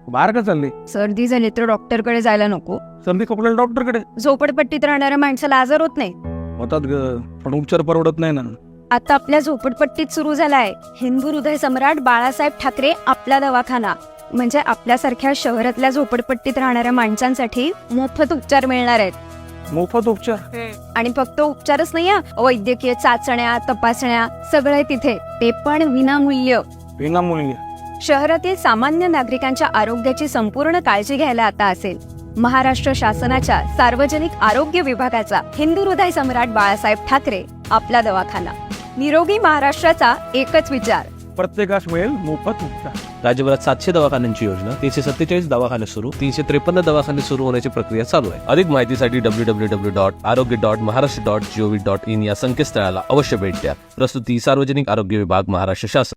बाहेर का चालली? सर्दी झाली तर डॉक्टरकडे जायला नको. सर्दी खोकल्याला डॉक्टरकडे झोपडपट्टीत राहणाऱ्या माणसाला आजार होत नाही. होतात ग, पण उपचार परवडत नाही ना. आता आपल्या झोपडपट्टीत सुरू झालाय हिंदू हृदय सम्राट बाळासाहेब ठाकरे आपला दवाखाना. म्हणजे आपल्यासारख्या शहरातल्या झोपडपट्टीत राहणाऱ्या माणसांसाठी मोफत उपचार मिळणार आहेत. मोफत उपचार? आणि फक्त उपचारच नाही हा, वैद्यकीय चाचण्या, तपासण्या सगळं आहे तिथे, ते पण विनामूल्य. विनामूल्य? शहरातील सामान्य नागरिकांच्या आरोग्याची संपूर्ण काळजी घ्यायला आता असेल महाराष्ट्र शासनाच्या सार्वजनिक आरोग्य विभागाचा हिंदू हृदय सम्राट बाळासाहेब ठाकरे आपला दवाखाना. निरोगी महाराष्ट्राचा एकच विचार, प्रत्येकास मिळेल मोफत उपचार. राज्यभरात 700 दवाखान्यांची योजना, 347 दवाखाने सुरू, 353 दवाखाने सुरू होण्याची प्रक्रिया चालू आहे. अधिक माहितीसाठी www.arogya.maharashtra.gov.in या संकेतस्थळाला अवश्य भेट द्या. प्रस्तुती सार्वजनिक आरोग्य विभाग, महाराष्ट्र शासन.